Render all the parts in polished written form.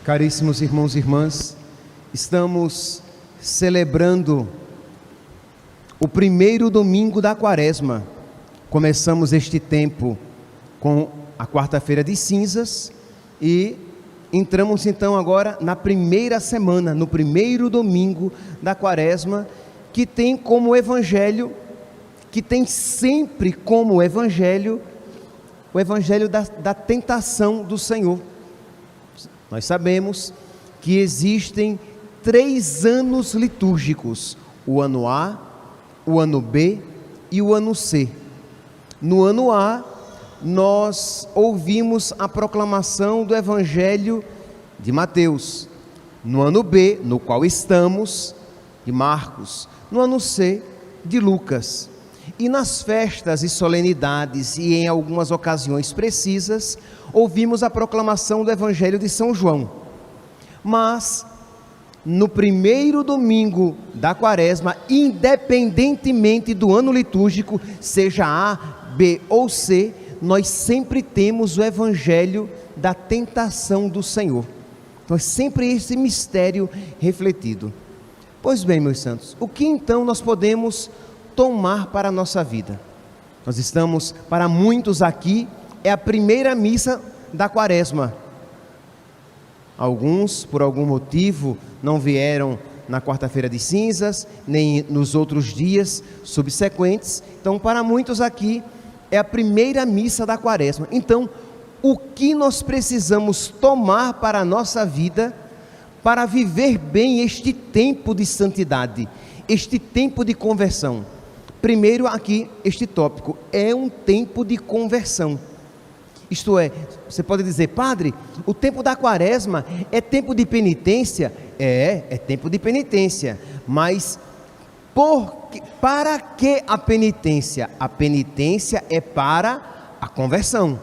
Caríssimos irmãos e irmãs, estamos celebrando o primeiro domingo da Quaresma. Começamos este tempo com a quarta-feira de cinzas e entramos então agora na primeira semana, no primeiro domingo da Quaresma, que tem como evangelho, que tem sempre como evangelho, o evangelho da tentação do Senhor. Nós sabemos que existem 3 anos litúrgicos: o ano A, o ano B e o ano C. No ano A, nós ouvimos a proclamação do Evangelho de Mateus. No ano B, no qual estamos, de Marcos. No ano C, de Lucas. E nas festas e solenidades e em algumas ocasiões precisas, ouvimos a proclamação do Evangelho de São João. Mas no primeiro domingo da Quaresma, independentemente do ano litúrgico, seja A, B ou C, nós sempre temos o Evangelho da tentação do Senhor. Então é sempre esse mistério refletido. Pois bem, meus santos, o que então nós podemos tomar para a nossa vida? Nós estamos, para muitos aqui, é a primeira missa da Quaresma. Alguns, por algum motivo, não vieram na quarta-feira de cinzas, nem nos outros dias subsequentes. Então, para muitos aqui, é a primeira missa da Quaresma. Então, o que nós precisamos tomar para a nossa vida, para viver bem este tempo de santidade, este tempo de conversão? Primeiro aqui, este tópico, é um tempo de conversão. Isto é, você pode dizer: padre, o tempo da Quaresma é tempo de penitência? É tempo de penitência, mas para que a penitência? A penitência é para a conversão,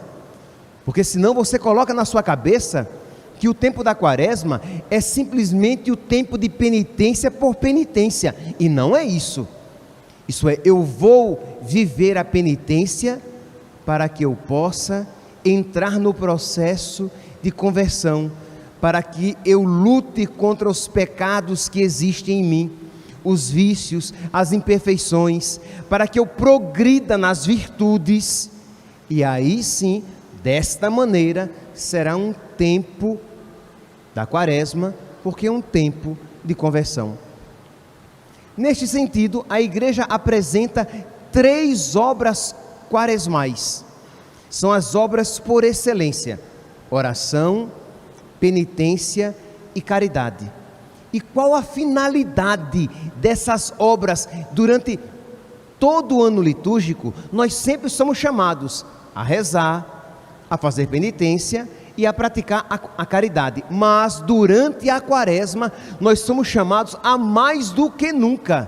porque senão você coloca na sua cabeça que o tempo da Quaresma é simplesmente o tempo de penitência por penitência, e não é isso. Isso é, eu vou viver a penitência para que eu possa entrar no processo de conversão, para que eu lute contra os pecados que existem em mim, os vícios, as imperfeições, para que eu progrida nas virtudes, e aí sim, desta maneira, será um tempo da Quaresma, porque é um tempo de conversão. Neste sentido, a igreja apresenta 3 obras quaresmais. São as obras por excelência: oração, penitência e caridade. E qual a finalidade dessas obras? Durante todo o ano litúrgico, nós sempre somos chamados a rezar, a fazer penitência e a praticar a caridade. Mas durante a Quaresma, nós somos chamados a mais do que nunca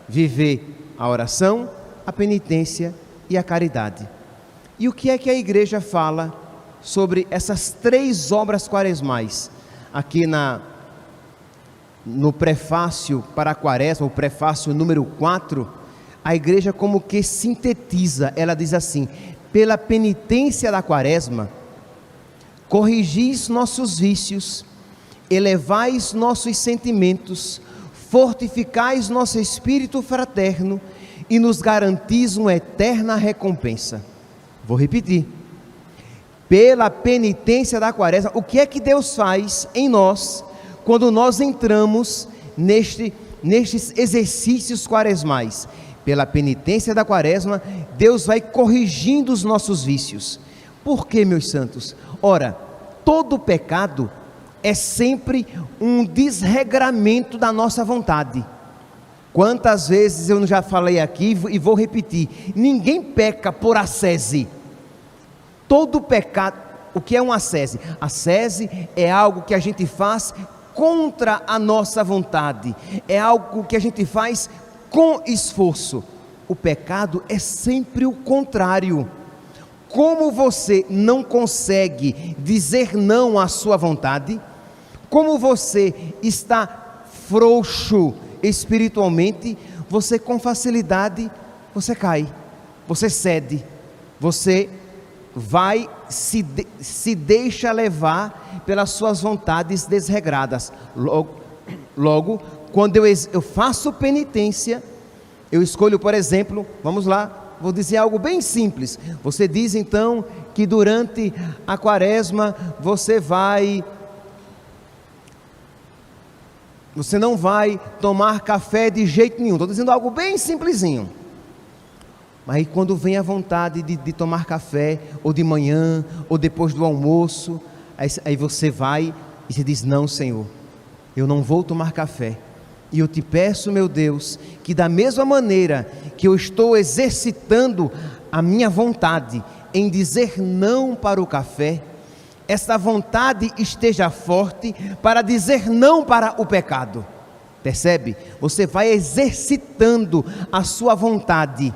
viver a oração, a penitência e a caridade. E o que é que a igreja fala sobre essas 3 obras quaresmais? Aqui no prefácio para a Quaresma, o prefácio número 4, a igreja como que sintetiza. Ela diz assim: pela penitência da Quaresma, corrigis nossos vícios, elevais nossos sentimentos, fortificais nosso espírito fraterno e nos garantis uma eterna recompensa. Vou repetir: pela penitência da Quaresma, o que é que Deus faz em nós quando nós entramos nestes exercícios quaresmais? Pela penitência da Quaresma, Deus vai corrigindo os nossos vícios. Por quê, meus santos? Ora, todo pecado é sempre um desregramento da nossa vontade. Quantas vezes eu já falei aqui e vou repetir: ninguém peca por ascese. Todo pecado, o que é uma ascese? Ascese é algo que a gente faz contra a nossa vontade, é algo que a gente faz com esforço. O pecado é sempre o contrário. Como você não consegue dizer não à sua vontade, como você está frouxo espiritualmente, você com facilidade, você cai, você cede, você se deixa levar pelas suas vontades desregradas. Logo, quando eu faço penitência, eu escolho, por exemplo, vamos lá, vou dizer algo bem simples. Você diz então que durante a quaresma você não vai tomar café de jeito nenhum. Estou dizendo algo bem simplesinho. Mas aí quando vem a vontade de tomar café, ou de manhã, ou depois do almoço, aí você vai e se diz: não, Senhor, eu não vou tomar café. E eu te peço, meu Deus, que da mesma maneira que eu estou exercitando a minha vontade em dizer não para o café, essa vontade esteja forte para dizer não para o pecado. Percebe? Você vai exercitando a sua vontade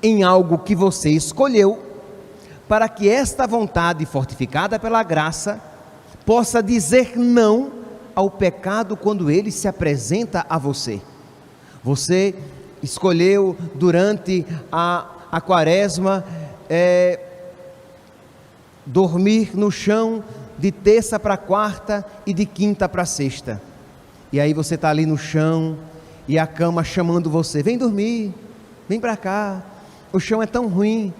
em algo que você escolheu, para que esta vontade, fortificada pela graça, possa dizer não ao pecado quando ele se apresenta a você. Você escolheu durante a quaresma dormir no chão de terça para quarta e de quinta para sexta. E aí você está ali no chão e a cama chamando você: vem dormir, vem para cá, o chão é tão ruim.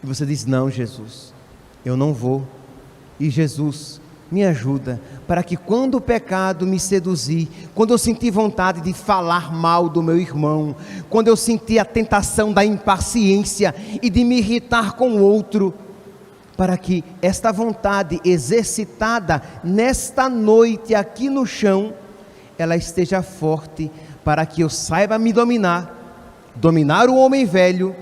E você diz: não, Jesus, eu não vou. E Jesus, me ajuda, para que quando o pecado me seduzir, quando eu sentir vontade de falar mal do meu irmão, quando eu sentir a tentação da impaciência e de me irritar com o outro, para que esta vontade exercitada nesta noite aqui no chão, ela esteja forte, para que eu saiba me dominar o homem velho,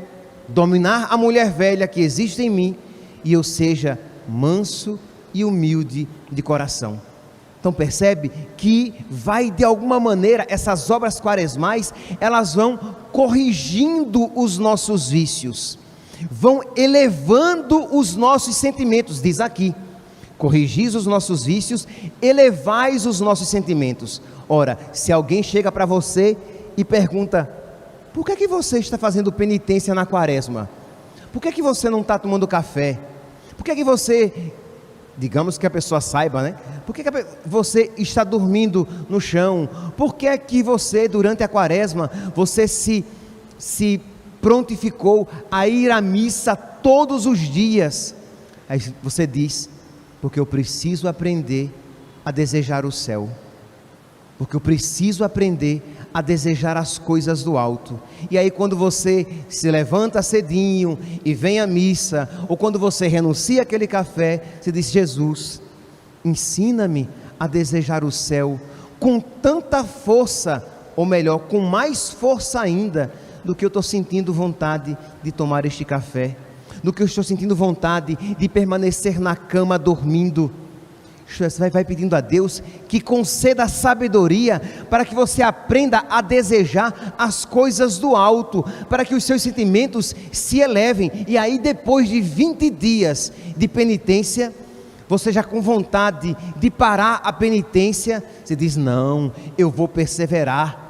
dominar a mulher velha que existe em mim, e eu seja manso e humilde de coração. Então percebe que vai, de alguma maneira, essas obras quaresmais, elas vão corrigindo os nossos vícios, vão elevando os nossos sentimentos. Diz aqui: corrigis os nossos vícios, elevais os nossos sentimentos. Ora, se alguém chega para você e pergunta: por que é que você está fazendo penitência na quaresma? Por que é que você não está tomando café? Por que é que você, digamos que a pessoa saiba, né? Por que você está dormindo no chão? Por que é que você, durante a quaresma, você se prontificou a ir à missa todos os dias? Aí você diz: porque eu preciso aprender a desejar o céu, porque eu preciso aprender a desejar as coisas do alto. E aí quando você se levanta cedinho e vem à missa, ou quando você renuncia aquele café, você diz: Jesus, ensina-me a desejar o céu com tanta força, ou melhor, com mais força ainda do que eu estou sentindo vontade de tomar este café, do que eu estou sentindo vontade de permanecer na cama dormindo. Você vai pedindo a Deus que conceda sabedoria para que você aprenda a desejar as coisas do alto, para que os seus sentimentos se elevem. E aí, depois de 20 dias de penitência, você já com vontade de parar a penitência, você diz: não, eu vou perseverar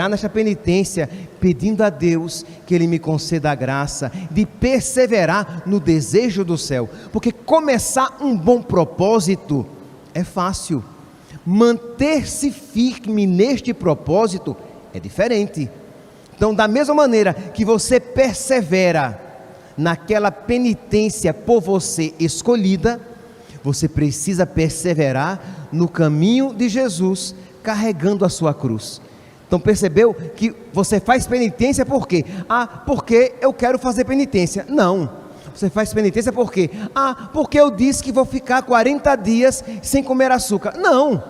nesta penitência, pedindo a Deus que Ele me conceda a graça de perseverar no desejo do céu, porque começar um bom propósito é fácil, manter-se firme neste propósito é diferente. Então, da mesma maneira que você persevera naquela penitência por você escolhida, você precisa perseverar no caminho de Jesus, carregando a sua cruz. Então percebeu que você faz penitência por quê? Porque eu quero fazer penitência. Não, você faz penitência por quê? Porque eu disse que vou ficar 40 dias sem comer açúcar. Não,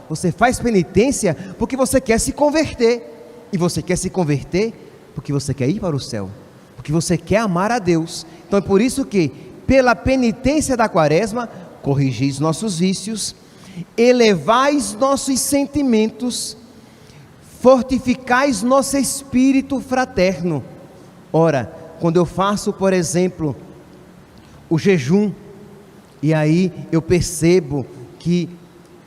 você faz penitência porque você quer se converter. E você quer se converter porque você quer ir para o céu, porque você quer amar a Deus. Então é por isso que, pela penitência da quaresma, corrigis nossos vícios, elevais nossos sentimentos, fortificais nosso espírito fraterno. Ora, quando eu faço, por exemplo, o jejum, e aí eu percebo que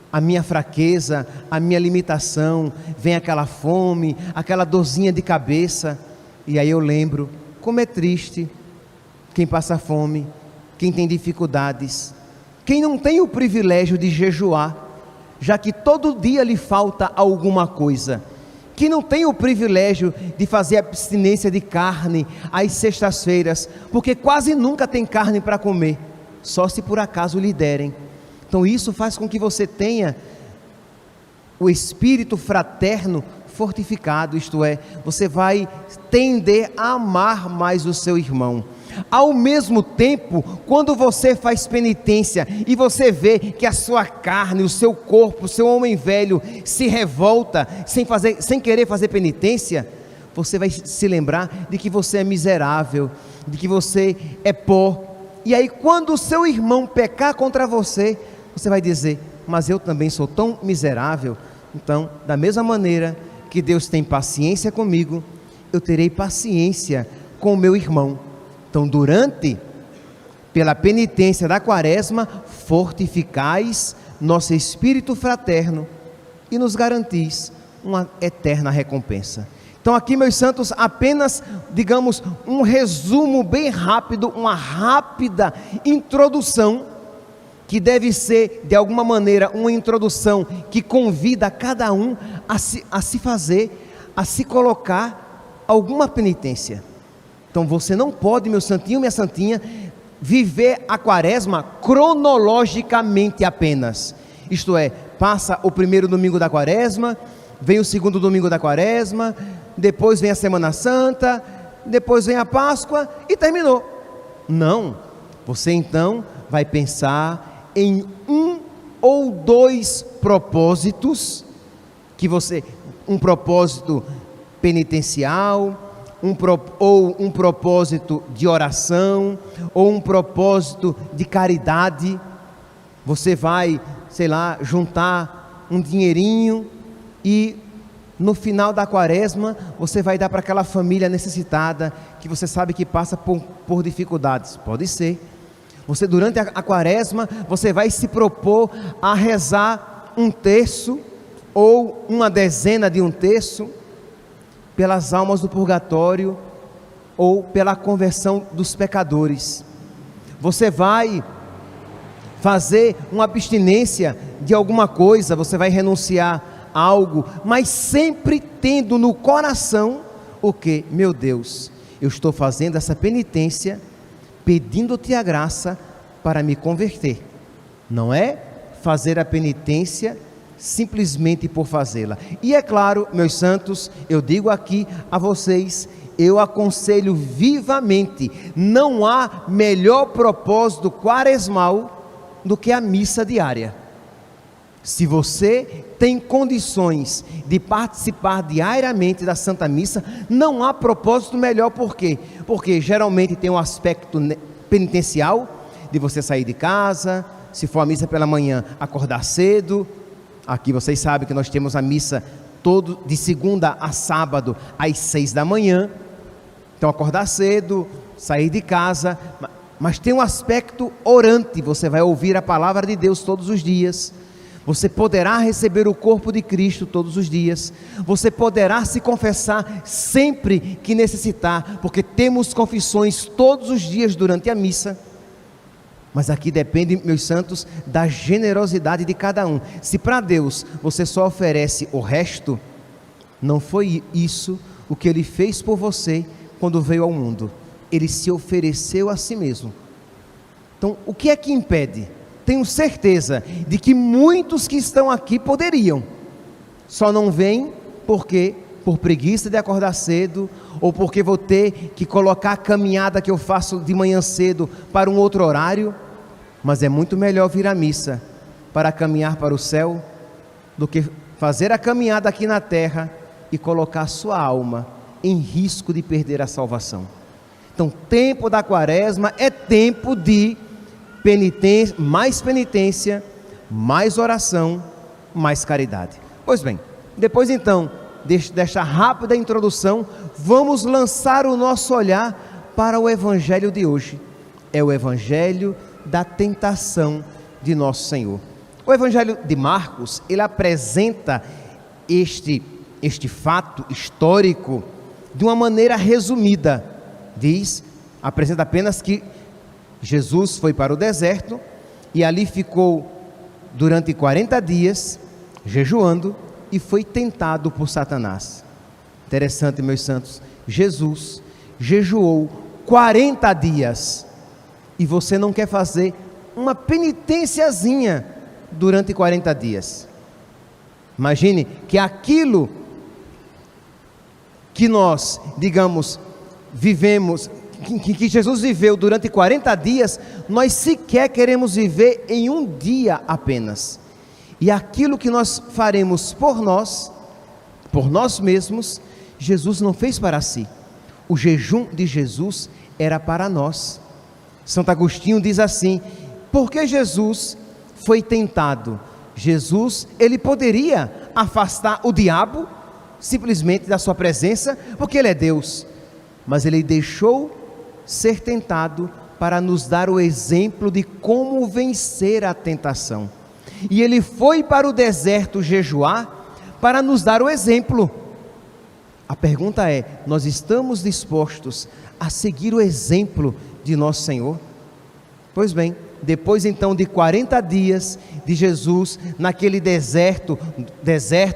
a minha fraqueza, a minha limitação, vem aquela fome, aquela dorzinha de cabeça, e aí eu lembro como é triste quem passa fome, quem tem dificuldades, quem não tem o privilégio de jejuar, já que todo dia lhe falta alguma coisa, que não tem o privilégio de fazer abstinência de carne às sextas-feiras, porque quase nunca tem carne para comer, só se por acaso lhe derem. Então isso faz com que você tenha o espírito fraterno fortificado, isto é, você vai tender a amar mais o seu irmão. Ao mesmo tempo, quando você faz penitência e você vê que a sua carne, o seu corpo, o seu homem velho se revolta sem querer fazer penitência, você vai se lembrar de que você é miserável, de que você é pó. E aí quando o seu irmão pecar contra você, você vai dizer: mas eu também sou tão miserável. Então, da mesma maneira que Deus tem paciência comigo, eu terei paciência com o meu irmão. Então, pela penitência da quaresma, fortificais nosso espírito fraterno e nos garantis uma eterna recompensa. Então aqui, meus santos, apenas, digamos, um resumo bem rápido, uma rápida introdução, que deve ser, de alguma maneira, uma introdução que convida cada um a se colocar alguma penitência. Então você não pode, meu santinho, minha santinha, viver a quaresma cronologicamente apenas. Isto é, passa o primeiro domingo da quaresma, vem o segundo domingo da quaresma, depois vem a Semana Santa, depois vem a Páscoa e terminou. Não, você então vai pensar em um ou dois propósitos, um propósito penitencial, ou um propósito de oração, ou um propósito de caridade. Você vai, sei lá, juntar um dinheirinho e no final da quaresma você vai dar para aquela família necessitada, que você sabe que passa por dificuldades. Pode ser. Você, durante a quaresma, você vai se propor a rezar um terço ou uma dezena de um terço pelas almas do purgatório ou pela conversão dos pecadores. Você vai fazer uma abstinência de alguma coisa, você vai renunciar a algo, mas sempre tendo no coração o que? Meu Deus, eu estou fazendo essa penitência pedindo-te a graça para me converter. Não é fazer a penitência simplesmente por fazê-la. E é claro, meus santos, eu digo aqui a vocês, eu aconselho vivamente, não há melhor propósito quaresmal do que a missa diária. Se você tem condições de participar diariamente da Santa Missa, não há propósito melhor. Por quê? Porque geralmente tem um aspecto penitencial, de você sair de casa, se for a missa pela manhã, acordar cedo. Aqui vocês sabem que nós temos a missa de segunda a sábado às 6 da manhã. Então acordar cedo, sair de casa, mas tem um aspecto orante, você vai ouvir a palavra de Deus todos os dias. Você poderá receber o corpo de Cristo todos os dias. Você poderá se confessar sempre que necessitar, porque temos confissões todos os dias durante a missa. Mas aqui depende, meus santos, da generosidade de cada um. Se para Deus você só oferece o resto, não foi isso o que Ele fez por você quando veio ao mundo. Ele se ofereceu a si mesmo. Então, o que é que impede? Tenho certeza de que muitos que estão aqui poderiam, só não vêm porque por preguiça de acordar cedo, ou porque vou ter que colocar a caminhada que eu faço de manhã cedo para um outro horário. Mas é muito melhor vir à missa para caminhar para o céu do que fazer a caminhada aqui na terra e colocar a sua alma em risco de perder a salvação. Então, tempo da quaresma é tempo de penitência, mais oração, mais caridade. Pois bem, depois então desta rápida introdução, vamos lançar o nosso olhar para o evangelho de hoje. É o evangelho da tentação de nosso Senhor. O evangelho de Marcos, ele apresenta este fato histórico de uma maneira resumida. Apresenta apenas que Jesus foi para o deserto e ali ficou durante 40 dias, jejuando, e foi tentado por Satanás. Interessante, meus santos, Jesus jejuou 40 dias e você não quer fazer uma penitenciazinha durante 40 dias. Imagine que aquilo que nós, digamos, vivemos, que Jesus viveu durante 40 dias, nós sequer queremos viver em um dia apenas. E aquilo que nós faremos por nós mesmos, Jesus não fez para si. O jejum de Jesus era para nós. Santo Agostinho diz assim: porque Jesus foi tentado? Jesus, ele poderia afastar o diabo simplesmente da sua presença, porque ele é Deus, mas ele deixou ser tentado para nos dar o exemplo de como vencer a tentação. E ele foi para o deserto jejuar para nos dar o exemplo. A pergunta é: nós estamos dispostos a seguir o exemplo de nosso Senhor? Pois bem, depois então de 40 dias de Jesus naquele deserto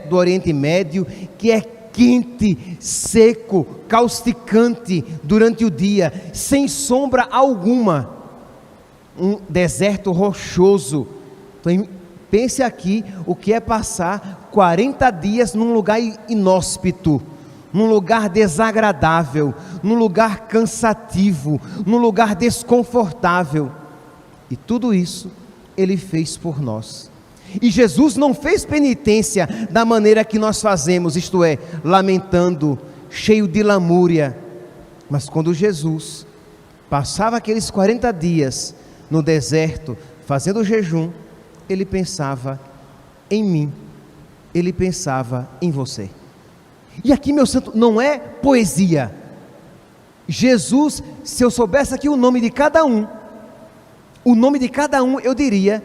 do Oriente Médio, que é quente, seco, causticante durante o dia, sem sombra alguma, um deserto rochoso. Então, pense aqui o que é passar 40 dias num lugar inóspito, num lugar desagradável, num lugar cansativo, num lugar desconfortável. E tudo isso ele fez por nós. E Jesus não fez penitência da maneira que nós fazemos, isto é, lamentando, cheio de lamúria. Mas quando Jesus passava aqueles 40 dias no deserto, fazendo jejum, ele pensava em mim, ele pensava em você. E aqui, meu santo, não é poesia. Jesus, se eu soubesse aqui o nome de cada um, eu diria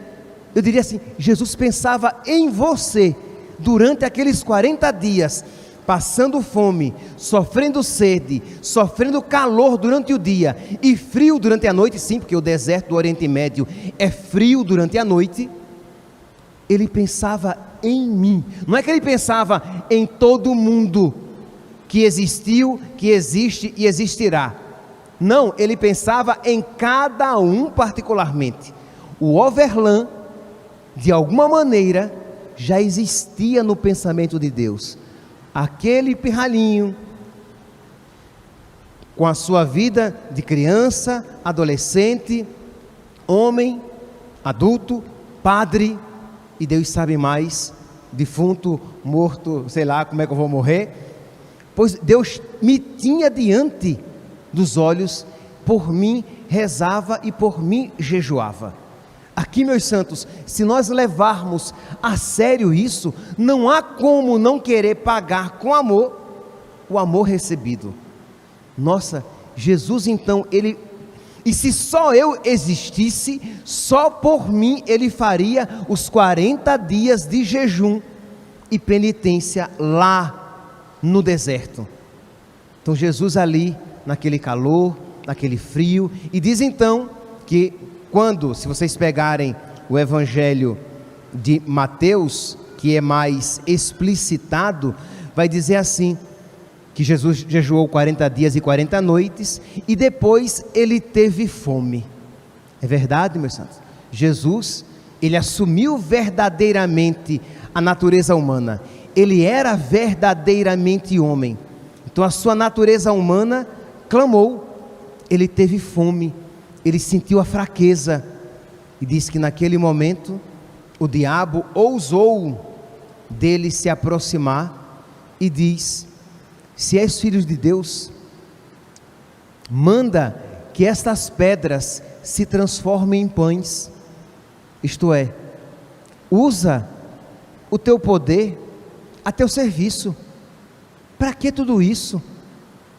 assim: Jesus pensava em você durante aqueles 40 dias, passando fome, sofrendo sede, sofrendo calor durante o dia e frio durante a noite, sim, porque o deserto do Oriente Médio é frio durante a noite. Ele pensava em mim. Não é que ele pensava em todo mundo que existiu, que existe e existirá. Não, ele pensava em cada um particularmente. O overlan, de alguma maneira, já existia no pensamento de Deus. Aquele pirralhinho, com a sua vida de criança, adolescente, homem, adulto, padre, e Deus sabe mais, defunto, morto, sei lá como é que eu vou morrer, pois Deus me tinha diante dos olhos, por mim rezava e por mim jejuava. Aqui, meus santos, se nós levarmos a sério isso, não há como não querer pagar com amor o amor recebido. Nossa, Jesus então, e se só eu existisse, só por mim ele faria os 40 dias de jejum e penitência lá no deserto. Então Jesus ali, naquele calor, naquele frio, e diz então que quando, se vocês pegarem o Evangelho de Mateus, que é mais explicitado, vai dizer assim, que Jesus jejuou 40 dias e 40 noites, e depois ele teve fome. É verdade, meus santos? Jesus, ele assumiu verdadeiramente a natureza humana, ele era verdadeiramente homem, então a sua natureza humana clamou, ele teve fome, ele sentiu a fraqueza, e diz que naquele momento, o diabo ousou dele se aproximar, e diz: se és filho de Deus, manda que estas pedras se transformem em pães, isto é, usa o teu poder a teu serviço. Para que tudo isso?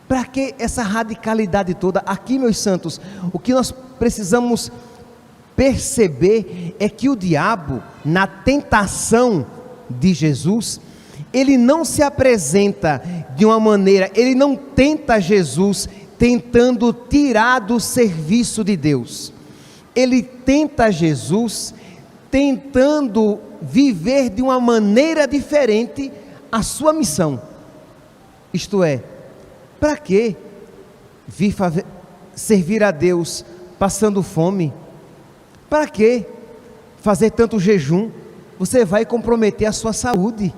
Para que essa radicalidade toda? Aqui, meus santos, o que nós precisamos perceber é que o diabo, na tentação de Jesus, ele não se apresenta de uma maneira, ele não tenta Jesus tentando tirar do serviço de Deus. ele tenta Jesus, tentando viver de uma maneira diferente a sua missão. Isto é, para que vir servir a Deus passando fome? Para que fazer tanto jejum? Você vai comprometer a sua saúde.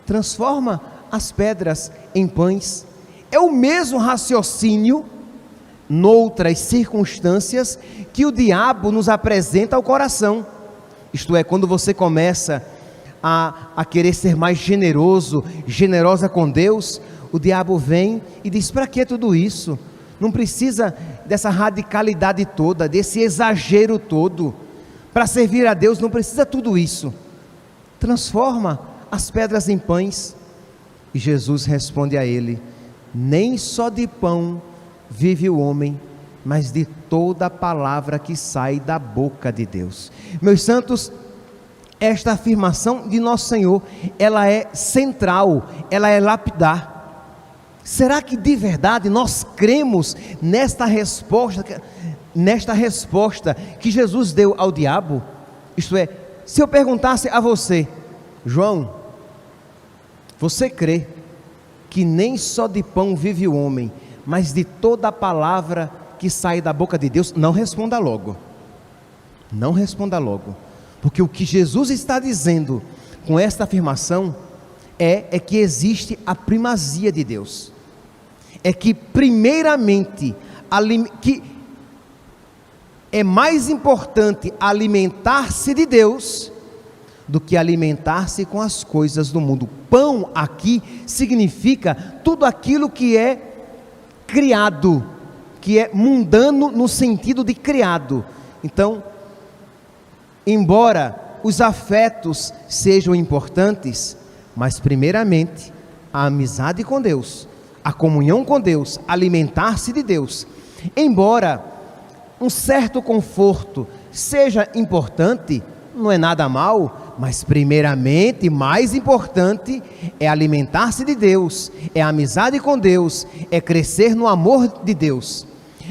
Transforma as pedras em pães. É o mesmo raciocínio, noutras circunstâncias, que o diabo nos apresenta ao coração. Isto é, quando você começa a querer ser mais generoso, generosa com Deus, o diabo vem e diz: para que tudo isso? Não precisa dessa radicalidade toda, desse exagero todo. Para servir a Deus não precisa tudo isso. Transforma as pedras em pães. E Jesus responde a ele: nem só de pão vive o homem, mas de toda a palavra que sai da boca de Deus. Meus santos, esta afirmação de nosso Senhor, ela é central, ela é lapidar. Será que de verdade nós cremos nesta resposta que Jesus deu ao diabo? Isto é, se eu perguntasse a você: João, você crê que nem só de pão vive o homem, mas de toda a palavra que sai da boca de Deus? Não responda logo. Não responda logo. Porque o que Jesus está dizendo com esta afirmação é que existe a primazia de Deus. É que primeiramente, que é mais importante alimentar-se de Deus do que alimentar-se com as coisas do mundo. Pão aqui significa tudo aquilo que é criado, que é mundano no sentido de criado. Então, embora os afetos sejam importantes, mas primeiramente a amizade com Deus, a comunhão com Deus, alimentar-se de Deus. Embora um certo conforto seja importante, não é nada mal, mas primeiramente, mais importante, é alimentar-se de Deus, é a amizade com Deus, é crescer no amor de Deus.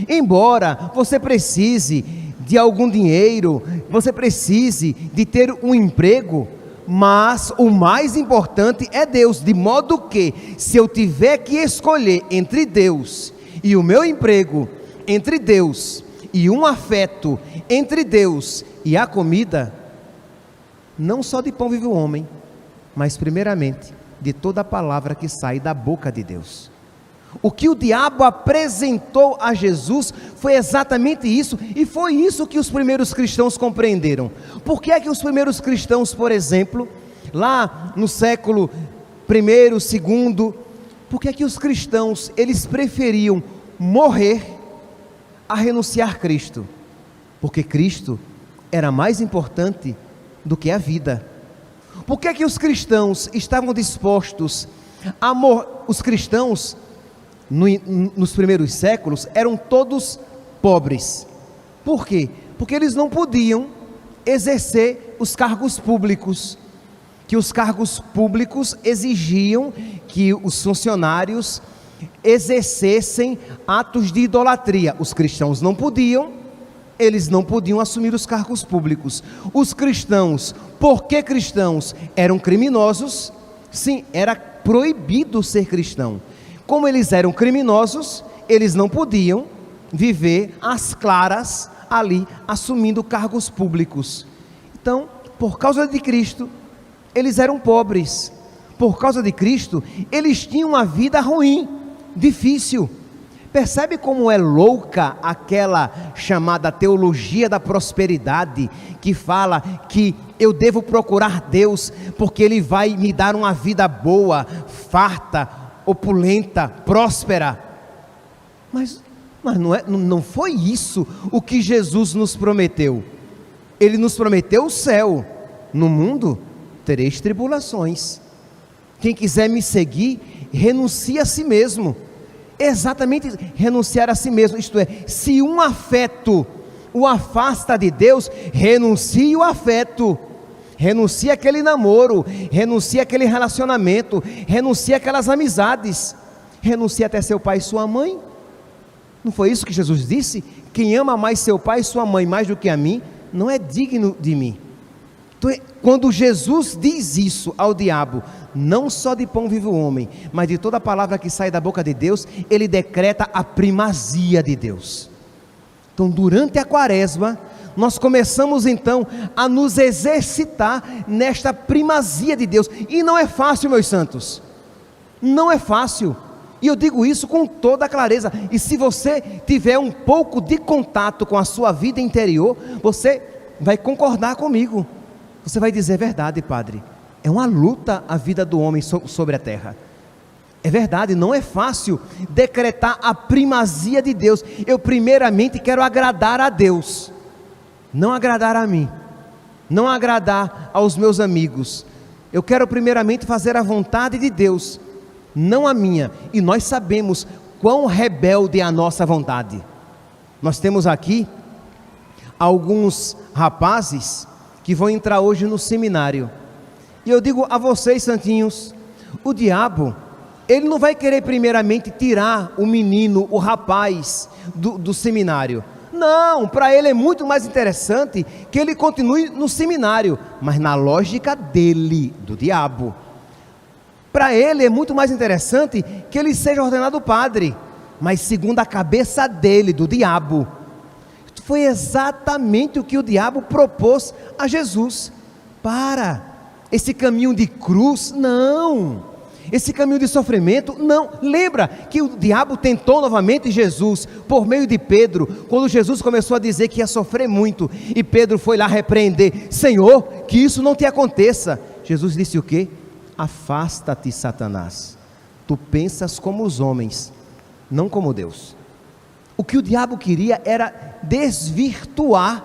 Embora você precise de algum dinheiro, você precise de ter um emprego, mas o mais importante é Deus, de modo que, se eu tiver que escolher entre Deus e o meu emprego, entre Deus e um afeto, entre Deus e a comida, não só de pão vive o homem, mas primeiramente de toda a palavra que sai da boca de Deus. O que o diabo apresentou a Jesus foi exatamente isso, e foi isso que os primeiros cristãos compreenderam. Por que é que os primeiros cristãos, por exemplo, lá no século I, II, por que é que os cristãos, eles preferiam morrer a renunciar a Cristo? Porque Cristo era mais importante do que a vida. Por que é que os cristãos estavam dispostos a morrer? Os cristãos nos primeiros séculos eram todos pobres. Por quê? Porque eles não podiam exercer os cargos públicos, que os cargos públicos exigiam que os funcionários exercessem atos de idolatria. Os cristãos não podiam, eles não podiam assumir os cargos públicos. Os cristãos, porque cristãos eram criminosos, sim, era proibido ser cristão. Como eles eram criminosos, eles não podiam viver às claras ali, assumindo cargos públicos. Então, por causa de Cristo, eles eram pobres. Por causa de Cristo, eles tinham uma vida ruim, difícil. Percebe como é louca aquela chamada teologia da prosperidade, que fala que eu devo procurar Deus, porque Ele vai me dar uma vida boa, farta, opulenta, próspera. Mas não foi isso o que Jesus nos prometeu. Ele nos prometeu o céu. No mundo tereis tribulações. Quem quiser me seguir, renuncie a si mesmo. Exatamente, renunciar a si mesmo. Isto é, se um afeto o afasta de Deus, renuncie o afeto. Renuncie aquele namoro, renuncie aquele relacionamento, renuncie aquelas amizades, renuncie até seu pai e sua mãe. Não foi isso que Jesus disse? quem ama mais seu pai e sua mãe mais do que a mim, não é digno de mim. Então, quando Jesus diz isso ao diabo, não só de pão vive o homem, mas de toda palavra que sai da boca de Deus, ele decreta a primazia de Deus. Então, durante a quaresma, nós começamos então a nos exercitar nesta primazia de Deus, e não é fácil, meus santos, não é fácil, e eu digo isso com toda a clareza, e se você tiver um pouco de contato com a sua vida interior, você vai concordar comigo, você vai dizer: é verdade, padre, é uma luta a vida do homem sobre a terra. É verdade, não é fácil decretar a primazia de Deus. Eu primeiramente quero agradar a Deus, não agradar a mim, não agradar aos meus amigos. Eu quero primeiramente fazer a vontade de Deus, não a minha. E nós sabemos quão rebelde é a nossa vontade. Nós temos aqui alguns rapazes que vão entrar hoje no seminário, e eu digo a vocês, santinhos, o diabo, ele não vai querer primeiramente tirar o menino, o rapaz do seminário. Não, para ele é muito mais interessante que ele continue no seminário, mas na lógica dele, do diabo. Para ele é muito mais interessante que ele seja ordenado padre, mas segundo a cabeça dele, do diabo. Foi exatamente o que o diabo propôs a Jesus. Para esse caminho de cruz, não. Esse caminho de sofrimento, não. Lembra que o diabo tentou novamente Jesus, por meio de Pedro, quando Jesus começou a dizer que ia sofrer muito, e Pedro foi lá repreender: Senhor, que isso não te aconteça. Jesus disse o quê? Afasta-te, Satanás, tu pensas como os homens, não como Deus. O que o diabo queria era desvirtuar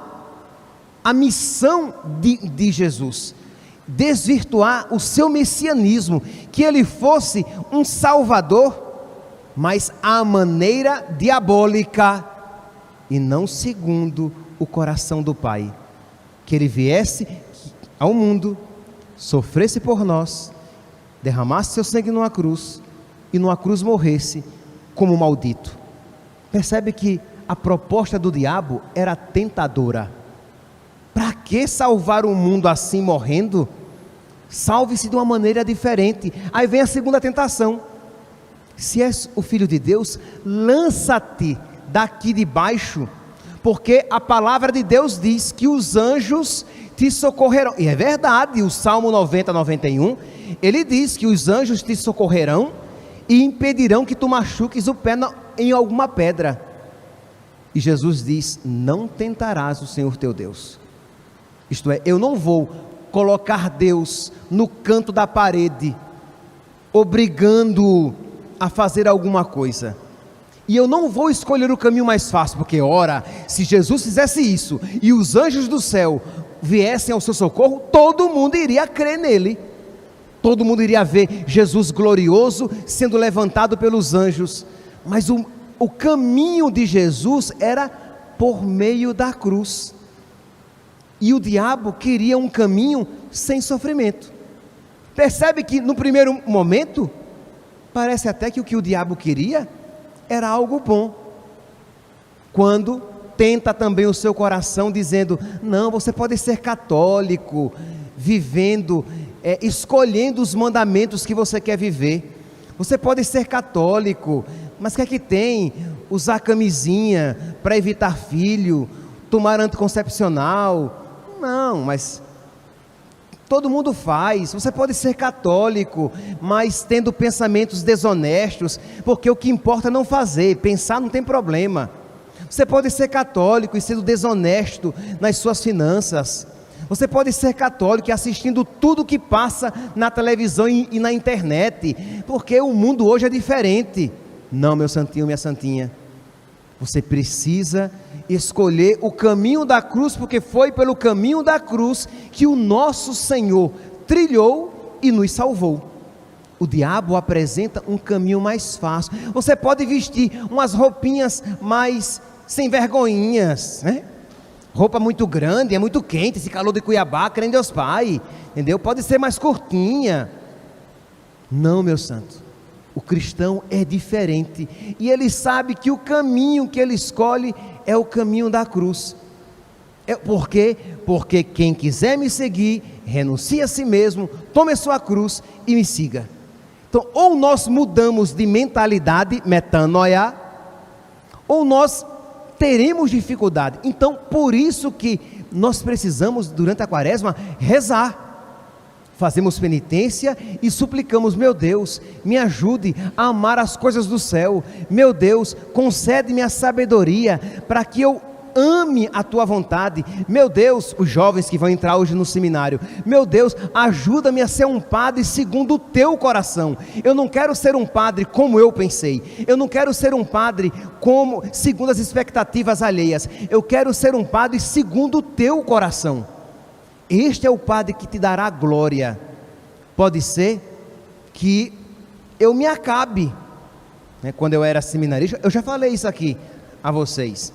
a missão de Jesus, desvirtuar o seu messianismo, que ele fosse um salvador, mas à maneira diabólica, e não segundo o coração do Pai, que ele viesse ao mundo, sofresse por nós, derramasse seu sangue numa cruz, e numa cruz morresse como maldito. Percebe que a proposta do diabo era tentadora. Para que salvar o mundo assim morrendo? Salve-se de uma maneira diferente. Aí vem a segunda tentação: se és o Filho de Deus, lança-te daqui de baixo, porque a palavra de Deus diz que os anjos te socorrerão. E é verdade, o Salmo 90, 91, ele diz que os anjos te socorrerão e impedirão que tu machuques o pé em alguma pedra. E Jesus diz: não tentarás o Senhor teu Deus. Isto é, eu não vou colocar Deus no canto da parede, obrigando-o a fazer alguma coisa. E eu não vou escolher o caminho mais fácil, porque ora, se Jesus fizesse isso, e os anjos do céu viessem ao seu socorro, todo mundo iria crer nele. Todo mundo iria ver Jesus glorioso sendo levantado pelos anjos. Mas o caminho de Jesus era por meio da cruz. E o diabo queria um caminho sem sofrimento. Percebe que no primeiro momento, parece até que o que o diabo queria era algo bom. Quando tenta também o seu coração dizendo: não, você pode ser católico, vivendo, escolhendo os mandamentos que você quer viver. Você pode ser católico, mas o que é que tem? Usar camisinha para evitar filho, tomar anticoncepcional. Não, mas todo mundo faz. Você pode ser católico, mas tendo pensamentos desonestos, porque o que importa é não fazer, pensar não tem problema. Você pode ser católico e sendo desonesto nas suas finanças. Você pode ser católico e assistindo tudo que passa na televisão e na internet, porque o mundo hoje é diferente. Não, meu santinho, minha santinha, você precisa escolher o caminho da cruz, porque foi pelo caminho da cruz que o nosso Senhor trilhou e nos salvou. O diabo apresenta um caminho mais fácil. Você pode vestir umas roupinhas mais sem vergonhinhas, né? Roupa muito grande, é muito quente, esse calor de Cuiabá, crê em Deus Pai, entendeu? Pode ser mais curtinha. Não, meu santo, o cristão é diferente, e ele sabe que o caminho que ele escolhe é o caminho da cruz. Por quê? Porque quem quiser me seguir, renuncie a si mesmo, tome a sua cruz e me siga. Então, ou nós mudamos de mentalidade, metanoia, ou nós teremos dificuldade. Então, por isso que nós precisamos, durante a quaresma, rezar. Fazemos penitência e suplicamos: meu Deus, me ajude a amar as coisas do céu. Meu Deus, concede-me a sabedoria para que eu ame a tua vontade. Meu Deus, os jovens que vão entrar hoje no seminário, meu Deus, ajuda-me a ser um padre segundo o teu coração. Eu não quero ser um padre como eu pensei. Eu não quero ser um padre segundo as expectativas alheias. Eu quero ser um padre segundo o teu coração. Este é o padre que te dará glória. Pode ser que eu me acabe, né? Quando eu era seminarista, eu já falei isso aqui a vocês.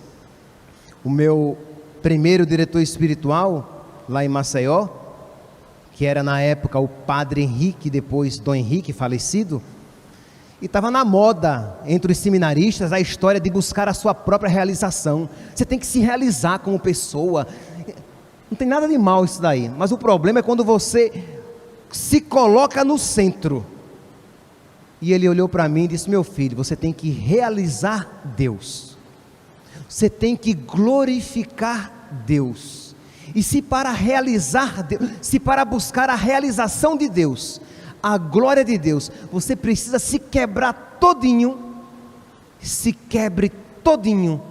O meu primeiro diretor espiritual lá em Maceió, que era na época o padre Henrique, depois Dom Henrique, falecido, e estava na moda entre os seminaristas a história de buscar a sua própria realização. Você tem que se realizar como pessoa. Não tem nada de mal isso daí, mas o problema é quando você se coloca no centro. E ele olhou para mim e disse: meu filho, você tem que realizar Deus, você tem que glorificar Deus. E se para realizar Deus, se para buscar a realização de Deus, a glória de Deus, você precisa se quebrar todinho, se quebre todinho,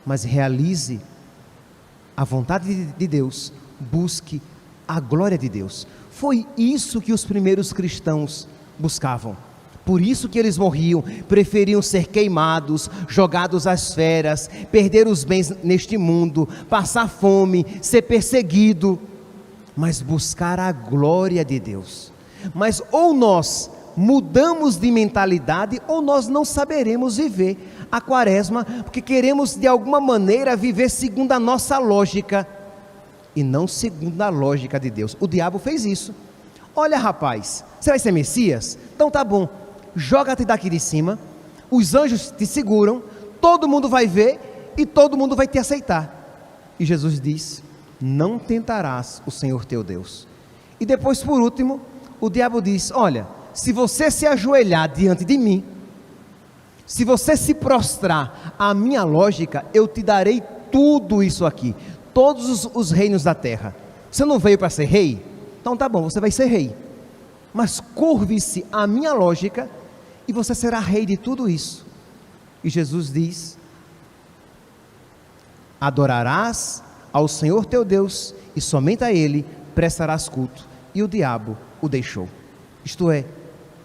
mas realize a vontade de Deus, busque a glória de Deus. Foi isso que os primeiros cristãos buscavam. Por isso que eles morriam, preferiam ser queimados, jogados às feras, perder os bens neste mundo, passar fome, ser perseguido, mas buscar a glória de Deus. Mas ou nós mudamos de mentalidade, ou nós não saberemos viver a quaresma, porque queremos de alguma maneira viver segundo a nossa lógica, e não segundo a lógica de Deus. O diabo fez isso. Olha, rapaz, você vai ser Messias? Então tá bom, joga-te daqui de cima, os anjos te seguram, todo mundo vai ver, e todo mundo vai te aceitar. E Jesus diz: não tentarás o Senhor teu Deus. E depois, por último, o diabo diz: olha, se você se ajoelhar diante de mim, se você se prostrar à minha lógica, eu te darei tudo isso aqui, todos os reinos da terra. Você não veio para ser rei? Então tá bom, você vai ser rei, mas curve-se à minha lógica e você será rei de tudo isso. E Jesus diz: adorarás ao Senhor teu Deus e somente a Ele prestarás culto. E o diabo o deixou. Isto é,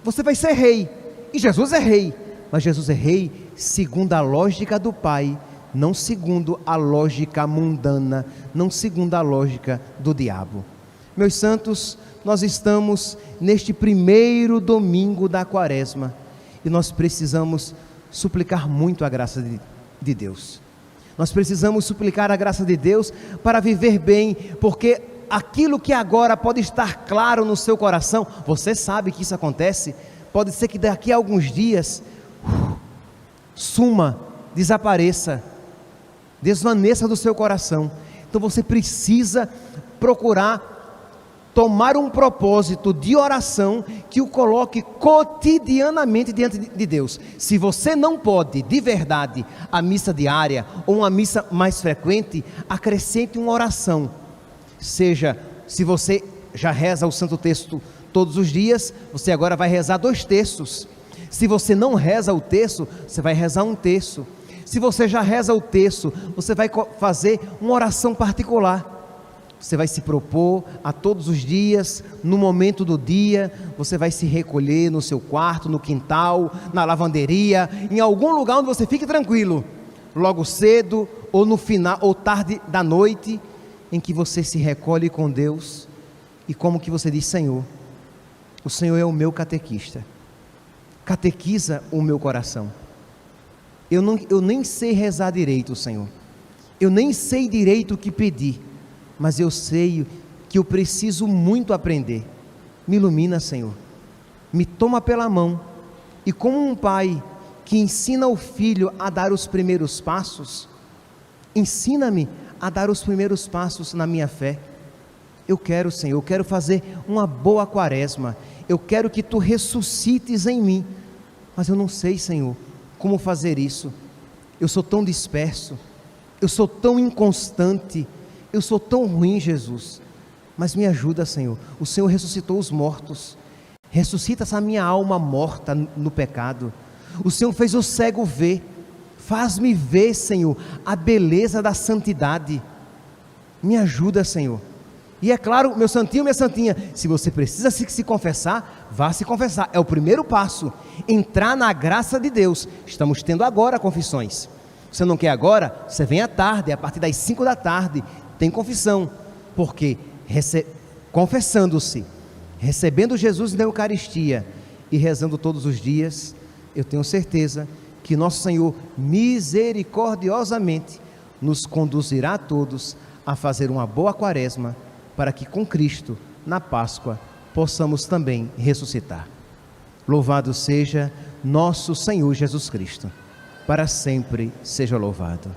você vai ser rei, e Jesus é rei, mas Jesus é rei segundo a lógica do Pai, não segundo a lógica mundana, não segundo a lógica do diabo. Meus santos, nós estamos neste primeiro domingo da quaresma, e nós precisamos suplicar muito a graça de Deus. Nós precisamos suplicar a graça de Deus para viver bem, porque aquilo que agora pode estar claro no seu coração, você sabe que isso acontece, pode ser que daqui a alguns dias suma, desapareça, desvaneça do seu coração. Então você precisa procurar tomar um propósito de oração que o coloque cotidianamente diante de Deus. Se você não pode de verdade a missa diária ou uma missa mais frequente, acrescente uma oração. Seja, se você já reza o Santo Texto todos os dias, você agora vai rezar 2 terços. Se você não reza o terço, você vai rezar 1 terço. Se você já reza o terço, você vai fazer uma oração particular. Você vai se propor a todos os dias, no momento do dia, você vai se recolher no seu quarto, no quintal, na lavanderia, em algum lugar onde você fique tranquilo, logo cedo ou no final ou tarde da noite, em que você se recolhe com Deus, e como que você diz: Senhor, o Senhor é o meu catequista, catequiza o meu coração. Eu nem sei rezar direito, Senhor, eu nem sei direito o que pedir, mas eu sei que eu preciso muito aprender. Me ilumina, Senhor, me toma pela mão, e como um pai que ensina o filho a dar os primeiros passos, Ensina-me a dar os primeiros passos na minha fé. Eu quero, Senhor, eu quero fazer uma boa quaresma. Eu quero que Tu ressuscites em mim. Mas eu não sei, Senhor, como fazer isso. Eu sou tão disperso. Eu sou tão inconstante. Eu sou tão ruim, Jesus. Mas me ajuda, Senhor. O Senhor ressuscitou os mortos. Ressuscita essa minha alma morta no pecado. O Senhor fez o cego ver. Faz-me ver, Senhor, a beleza da santidade. Me ajuda, Senhor. E é claro, meu santinho, minha santinha, se você precisa se confessar, vá se confessar. É o primeiro passo. Entrar na graça de Deus. Estamos tendo agora confissões. Você não quer agora? Você vem à tarde, a partir das 5 da tarde. Tem confissão. Porque confessando-se, recebendo Jesus na Eucaristia e rezando todos os dias, eu tenho certeza que nosso Senhor misericordiosamente nos conduzirá a todos a fazer uma boa quaresma, para que com Cristo, na Páscoa, possamos também ressuscitar. Louvado seja nosso Senhor Jesus Cristo, para sempre seja louvado.